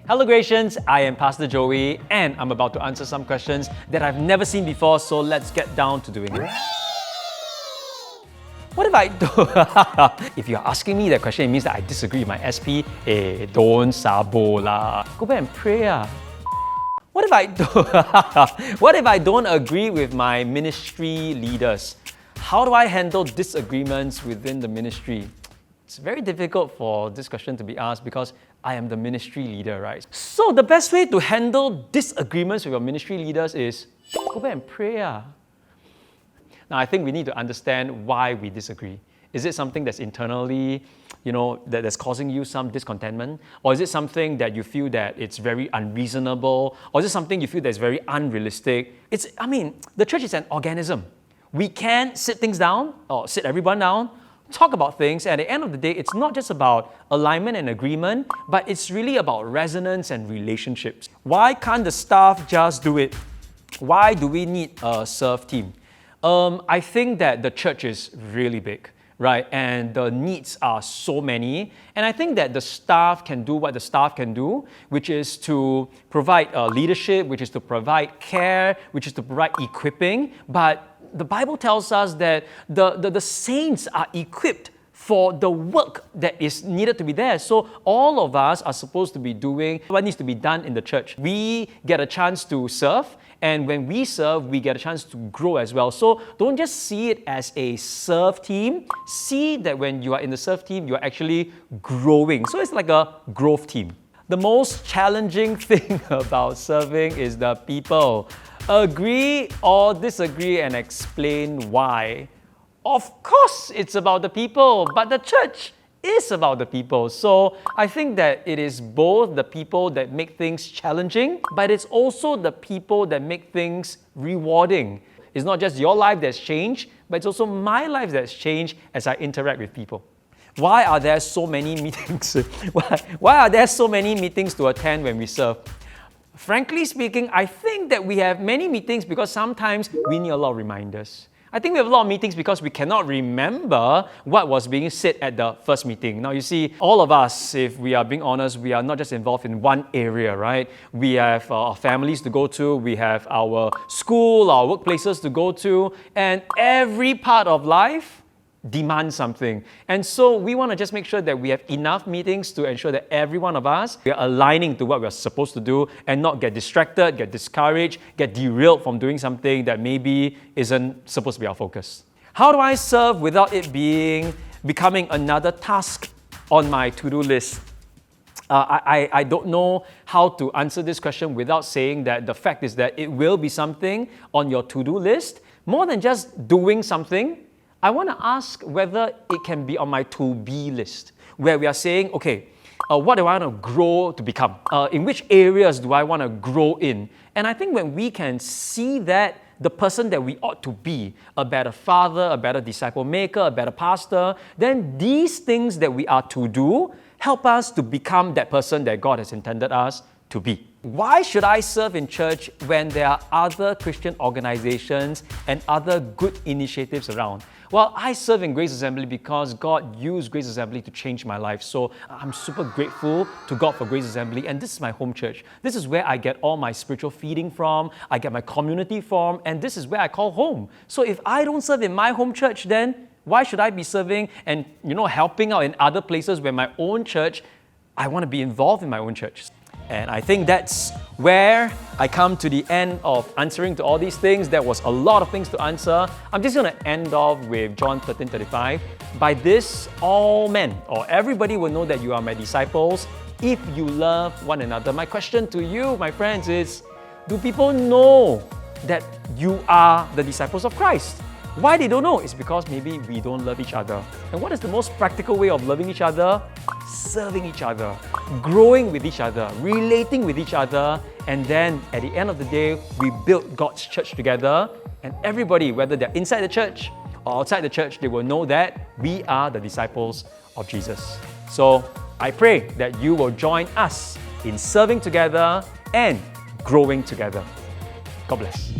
Hello Gracians, I am Pastor Joey and I'm about to answer some questions that I've never seen before, so let's get down to doing it. What if I do? If you're asking me that question, it means that I disagree with my SP. Don't sabo lah. Go back and pray ah. What if I do? What if I don't agree with my ministry leaders? How do I handle disagreements within the ministry? It's very difficult for this question to be asked because I am the ministry leader, right? So the best way to handle disagreements with your ministry leaders is go back and pray. Now I think we need to understand why we disagree. Is it something that's internally, that's causing you some discontentment? Or is it something that you feel that it's very unreasonable? Or is it something you feel that's very unrealistic? The church is an organism. We can sit things down, or sit everyone down, talk about things, and at the end of the day, it's not just about alignment and agreement, but it's really about resonance and relationships. Why can't the staff just do it? Why do we need a serve team? I think that the church is really big, right? And the needs are so many. And I think that the staff can do what the staff can do, which is to provide leadership, which is to provide care, which is to provide equipping. But the Bible tells us that the saints are equipped for the work that is needed to be there. So all of us are supposed to be doing what needs to be done in the church. We get a chance to serve, and when we serve, we get a chance to grow as well. So don't just see it as a serve team. See that when you are in the serve team, you are actually growing. So it's like a growth team. The most challenging thing about serving is the people. Agree or disagree and explain why. Of course, it's about the people, but the church is about the people. So I think that it is both the people that make things challenging, but it's also the people that make things rewarding. It's not just your life that's changed, but it's also my life that's changed as I interact with people. Why are there so many meetings? Why are there so many meetings to attend when we serve? Frankly speaking, I think that we have many meetings because sometimes we need a lot of reminders. I think we have a lot of meetings because we cannot remember what was being said at the first meeting. Now you see, all of us, if we are being honest, we are not just involved in one area, right? We have our families to go to, we have our school, our workplaces to go to, and every part of life demand something. And so we want to just make sure that we have enough meetings to ensure that every one of us, we are aligning to what we're supposed to do and not get distracted, get discouraged, get derailed from doing something that maybe isn't supposed to be our focus. How do I serve without it becoming another task on my to-do list? I don't know how to answer this question without saying that the fact is that it will be something on your to-do list. More than just doing something, I want to ask whether it can be on my to-be list, where we are saying, okay, what do I want to grow to become? In which areas do I want to grow in? And I think when we can see that, the person that we ought to be, a better father, a better disciple maker, a better pastor, then these things that we are to do help us to become that person that God has intended us to be. Why should I serve in church when there are other Christian organizations and other good initiatives around? Well, I serve in Grace Assembly because God used Grace Assembly to change my life. So I'm super grateful to God for Grace Assembly, and this is my home church. This is where I get all my spiritual feeding from, I get my community from, and this is where I call home. So if I don't serve in my home church, then why should I be serving and helping out in other places where my own church, I want to be involved in my own church? And I think that's where I come to the end of answering to all these things. There was a lot of things to answer. I'm just going to end off with John 13:35. By this, all men, or everybody will know that you are my disciples if you love one another. My question to you, my friends, is do people know that you are the disciples of Christ? Why they don't know? It's because maybe we don't love each other. And what is the most practical way of loving each other? Serving each other, growing with each other, relating with each other, and then at the end of the day, we build God's church together, and everybody, whether they're inside the church or outside the church, they will know that we are the disciples of Jesus. So I pray that you will join us in serving together and growing together. God bless.